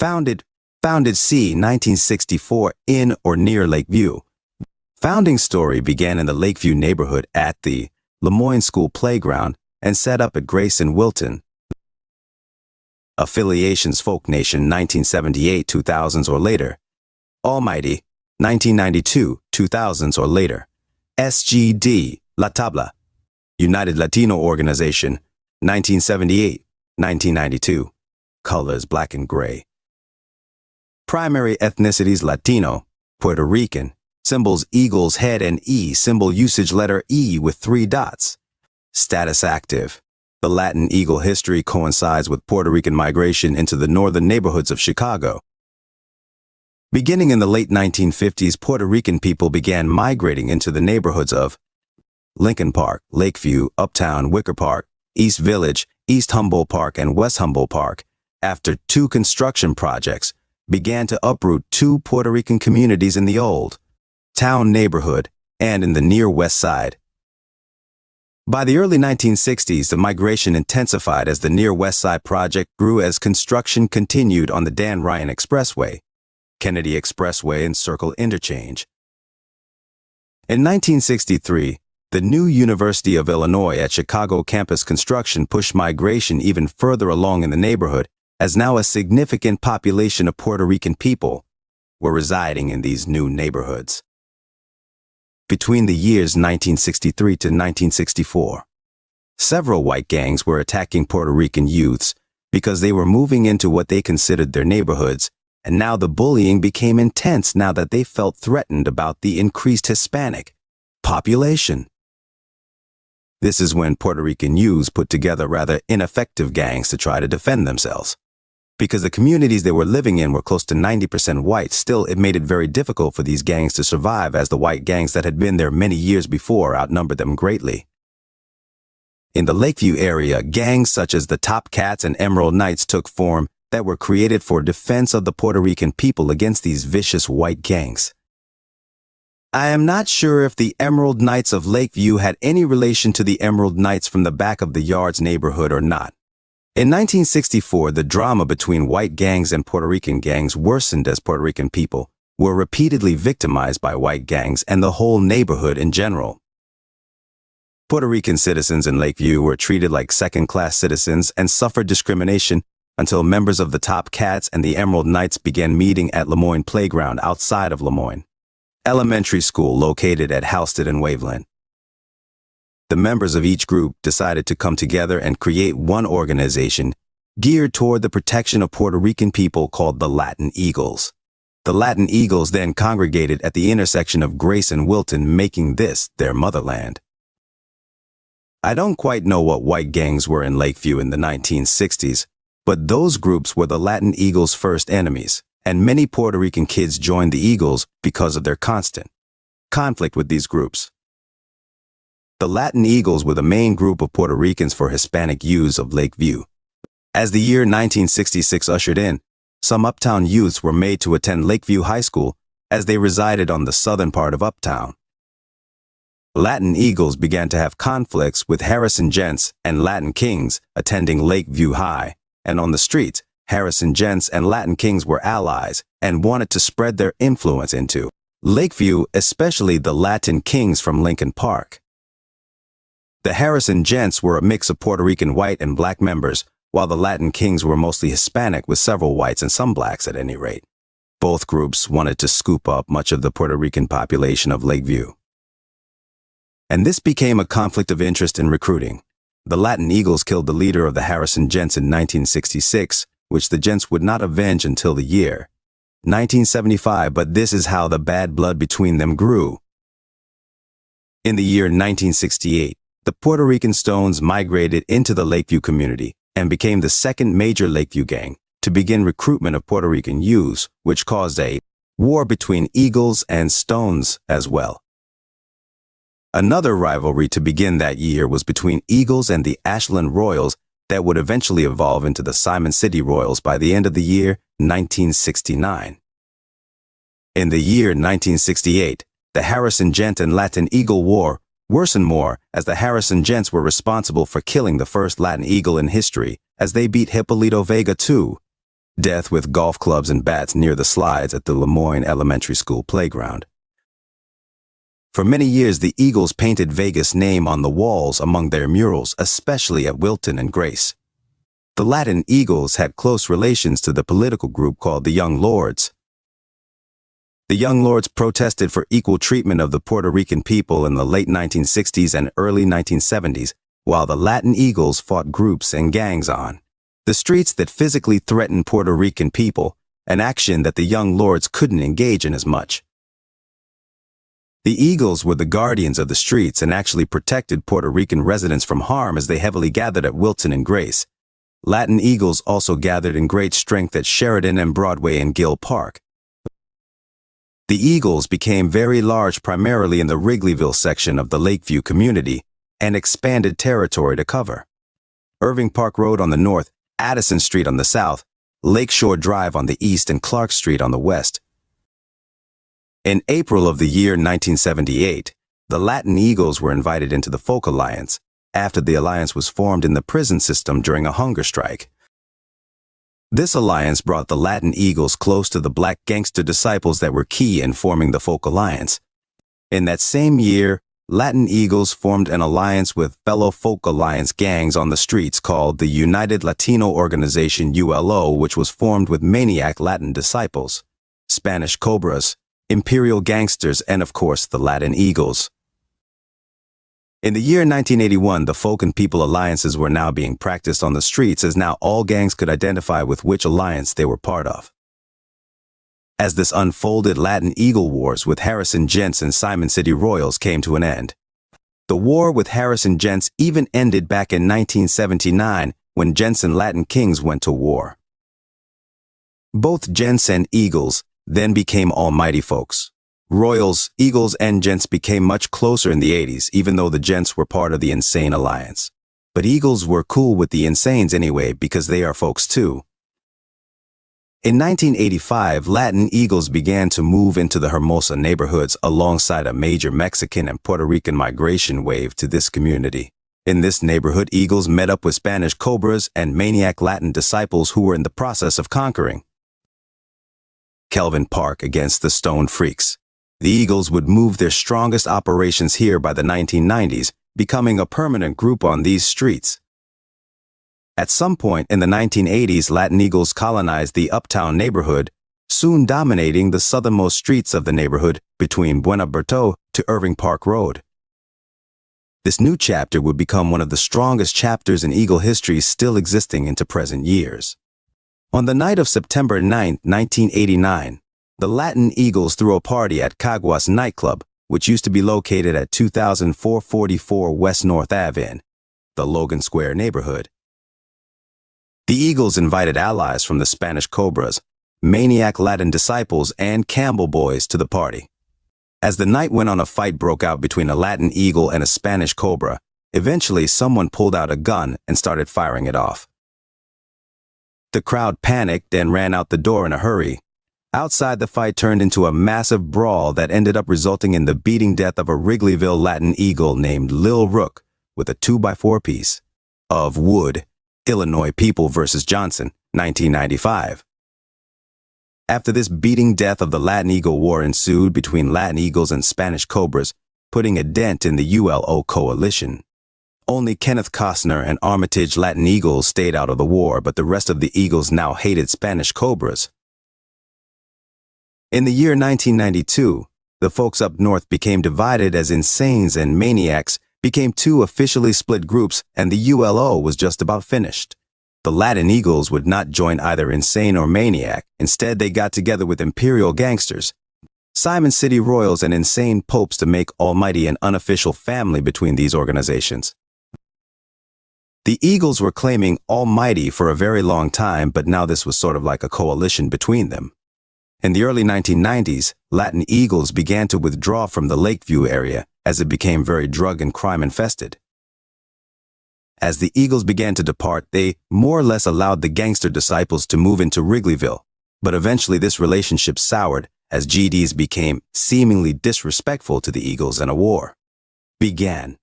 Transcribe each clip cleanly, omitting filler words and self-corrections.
Founded c. 1964 in or near Lakeview. Founding story began in the Lakeview neighborhood at the Lemoyne School Playground and set up at Grace and Wilton. Affiliations Folk Nation 1978 2000s or later. Almighty 1992 2000s or later. SGD La Tabla United Latino Organization 1978 1992. Colors black and gray. Primary ethnicities Latino, Puerto Rican. Symbols eagle's head and E. Symbol usage letter E with 3 dots. Status active. The Latin eagle history coincides with Puerto Rican migration into the northern neighborhoods of Chicago. Beginning in the late 1950s, Puerto Rican people began migrating into the neighborhoods of Lincoln Park, Lakeview, Uptown, Wicker Park, East Village, East Humboldt Park, and West Humboldt Park, after 2 construction projects began to uproot 2 Puerto Rican communities in the Old Town neighborhood and in the near West Side. By the early 1960s, the migration intensified as the Near West Side project grew as construction continued on the Dan Ryan Expressway, Kennedy Expressway, and Circle Interchange. In 1963, the new University of Illinois at Chicago campus construction pushed migration even further along in the neighborhood, as now a significant population of Puerto Rican people were residing in these new neighborhoods. Between the years 1963 to 1964, several white gangs were attacking Puerto Rican youths because they were moving into what they considered their neighborhoods, and now the bullying became intense now that they felt threatened about the increased Hispanic population. This is when Puerto Rican youths put together rather ineffective gangs to try to defend themselves. Because the communities they were living in were close to 90% white, still it made it very difficult for these gangs to survive, as the white gangs that had been there many years before outnumbered them greatly. In the Lakeview area, gangs such as the Top Cats and Emerald Knights took form that were created for defense of the Puerto Rican people against these vicious white gangs. I am not sure if the Emerald Knights of Lakeview had any relation to the Emerald Knights from the back of the yards neighborhood or not. In 1964, the drama between white gangs and Puerto Rican gangs worsened as Puerto Rican people were repeatedly victimized by white gangs and the whole neighborhood in general. Puerto Rican citizens in Lakeview were treated like second-class citizens and suffered discrimination until members of the Top Cats and the Emerald Knights began meeting at Lemoyne Playground outside of Lemoyne Elementary School, located at Halsted and Waveland. The members of each group decided to come together and create one organization geared toward the protection of Puerto Rican people called the Latin Eagles. The Latin Eagles then congregated at the intersection of Grace and Wilton, making this their motherland. I don't quite know what white gangs were in Lakeview in the 1960s, but those groups were the Latin Eagles' first enemies, and many Puerto Rican kids joined the Eagles because of their constant conflict with these groups. The Latin Eagles were the main group of Puerto Ricans for Hispanic youths of Lakeview. As the year 1966 ushered in, some Uptown youths were made to attend Lakeview High School as they resided on the southern part of Uptown. Latin Eagles began to have conflicts with Harrison Gents and Latin Kings attending Lakeview High, and on the streets, Harrison Gents and Latin Kings were allies and wanted to spread their influence into Lakeview, especially the Latin Kings from Lincoln Park. The Harrison Gents were a mix of Puerto Rican white and black members, while the Latin Kings were mostly Hispanic with several whites and some blacks at any rate. Both groups wanted to scoop up much of the Puerto Rican population of Lakeview. And this became a conflict of interest in recruiting. The Latin Eagles killed the leader of the Harrison Gents in 1966, which the Gents would not avenge until the year 1975, but this is how the bad blood between them grew. In the year 1968, the Puerto Rican Stones migrated into the Lakeview community and became the second major Lakeview gang to begin recruitment of Puerto Rican youths, which caused a war between Eagles and Stones as well. Another rivalry to begin that year was between Eagles and the Ashland Royals that would eventually evolve into the Simon City Royals by the end of the year 1969. In the year 1968, the Harrison Gent and Latin Eagle War worsened more as the Harrison Gents were responsible for killing the first Latin Eagle in history as they beat Hippolito Vega too. death with golf clubs and bats near the slides at the Lemoyne Elementary School playground. For many years, the Eagles painted Vegas' name on the walls among their murals, especially at Wilton and Grace. The Latin Eagles had close relations to the political group called the Young Lords. The Young Lords protested for equal treatment of the Puerto Rican people in the late 1960s and early 1970s, while the Latin Eagles fought groups and gangs on the streets that physically threatened Puerto Rican people, an action that the Young Lords couldn't engage in as much. The Eagles were the guardians of the streets and actually protected Puerto Rican residents from harm as they heavily gathered at Wilton and Grace. Latin Eagles also gathered in great strength at Sheridan and Broadway and Gill Park. The Eagles became very large primarily in the Wrigleyville section of the Lakeview community and expanded territory to cover Irving Park Road on the north, Addison Street on the south, Lakeshore Drive on the east, and Clark Street on the west. In April of the year 1978, the Latin Eagles were invited into the Folk Alliance after the alliance was formed in the prison system during a hunger strike. This alliance brought the Latin Eagles close to the black gangster disciples that were key in forming the Folk Alliance. In that same year, Latin Eagles formed an alliance with fellow Folk Alliance gangs on the streets called the United Latino Organization ULO, which was formed with maniac Latin disciples, Spanish Cobras, Imperial Gangsters, and of course the Latin Eagles. In the year 1981, the Folk and People alliances were now being practiced on the streets, as now all gangs could identify with which alliance they were part of. As this unfolded, Latin Eagle wars with Harrison Gents and Simon City Royals came to an end. The war with Harrison Gents even ended back in 1979 when Gents and Latin Kings went to war. Both Gents and Eagles then became almighty folks. Royals, Eagles, and Gents became much closer in the 80s, even though the Gents were part of the Insane Alliance. But Eagles were cool with the Insanes anyway because they are folks too. In 1985, Latin Eagles began to move into the Hermosa neighborhoods alongside a major Mexican and Puerto Rican migration wave to this community. In this neighborhood, Eagles met up with Spanish Cobras and maniac Latin disciples who were in the process of conquering Kelvin Park against the Stone Freaks. The Eagles would move their strongest operations here by the 1990s, becoming a permanent group on these streets. At some point in the 1980s, Latin Eagles colonized the Uptown neighborhood, soon dominating the southernmost streets of the neighborhood between Buena Berto to Irving Park Road. This new chapter would become one of the strongest chapters in Eagle history still existing into present years. On the night of September 9, 1989, the Latin Eagles threw a party at Caguas nightclub, which used to be located at 2444 West North Ave in the Logan Square neighborhood. The Eagles invited allies from the Spanish Cobras, maniac Latin disciples, and Campbell boys to the party. As the night went on, a fight broke out between a Latin Eagle and a Spanish Cobra. Eventually, someone pulled out a gun and started firing it off. The crowd panicked and ran out the door in a hurry. Outside, the fight turned into a massive brawl that ended up resulting in the beating death of a Wrigleyville Latin Eagle named Lil Rook with a 2x4 piece of wood. Illinois People vs. Johnson, 1995. After this beating death of the Latin Eagle War ensued between Latin Eagles and Spanish Cobras, putting a dent in the ULO coalition. Only Kenneth Costner and Armitage Latin Eagles stayed out of the war, but the rest of the Eagles now hated Spanish Cobras. In the year 1992, the folks up north became divided as Insanes and Maniacs became two officially split groups, and the ULO was just about finished. The Latin Eagles would not join either Insane or Maniac. Instead, they got together with Imperial Gangsters, Simon City Royals, and Insane Popes to make almighty an unofficial family between these organizations. The Eagles were claiming almighty for a very long time, but now this was sort of like a coalition between them. In the early 1990s, Latin Eagles began to withdraw from the Lakeview area as it became very drug and crime infested. As the Eagles began to depart, they more or less allowed the gangster disciples to move into Wrigleyville, but eventually this relationship soured as GDs became seemingly disrespectful to the Eagles and a war began.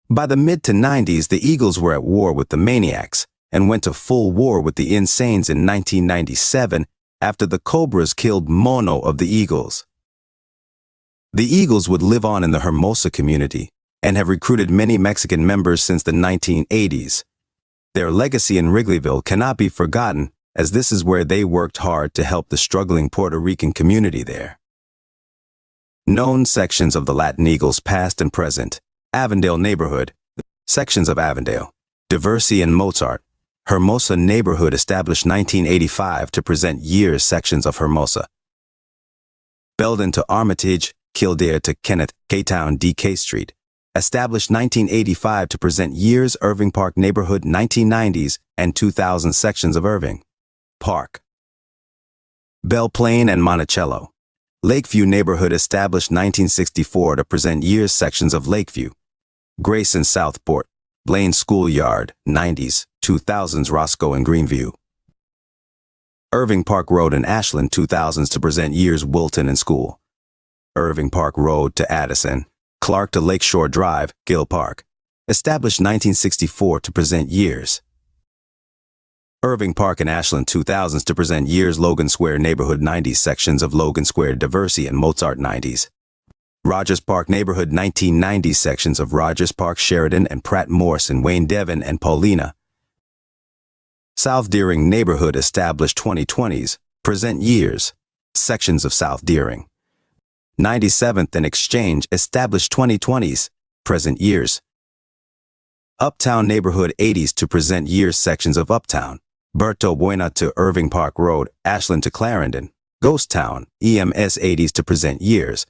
By the mid to 90s, the Eagles were at war with the Maniacs, and went to full war with the Insanes in 1997 after the Cobras killed Mono of the Eagles. The Eagles would live on in the Hermosa community and have recruited many Mexican members since the 1980s. Their legacy in Wrigleyville cannot be forgotten, as this is where they worked hard to help the struggling Puerto Rican community there. Known sections of the Latin Eagles past and present: Avondale Neighborhood, sections of Avondale, Diversey and Mozart. Hermosa Neighborhood established 1985 to present years sections of Hermosa. Belden to Armitage, Kildare to Kenneth, K-Town DK Street, established 1985 to present years Irving Park Neighborhood 1990s and 2000 sections of Irving Park. Belle Plaine and Monticello, Lakeview Neighborhood established 1964 to present years sections of Lakeview. Grayson Southport, Blaine Schoolyard, 90s, 2000s Roscoe and Greenview. Irving Park Road and Ashland 2000s to present years Wilton and School. Irving Park Road to Addison, Clark to Lakeshore Drive, Gill Park, established 1964 to present years. Irving Park and Ashland 2000s to present years Logan Square Neighborhood 90s sections of Logan Square Diversey and Mozart 90s. Rogers Park Neighborhood 1990s sections of Rogers Park Sheridan and Pratt Morse and Wayne Devon and Paulina. South Deering Neighborhood established 2020s, present years, sections of South Deering. 97th and Exchange established 2020s, present years. Uptown Neighborhood 80s to present years sections of Uptown. Berto Buena to Irving Park Road, Ashland to Clarendon. Ghost Town, EMS 80s to present years.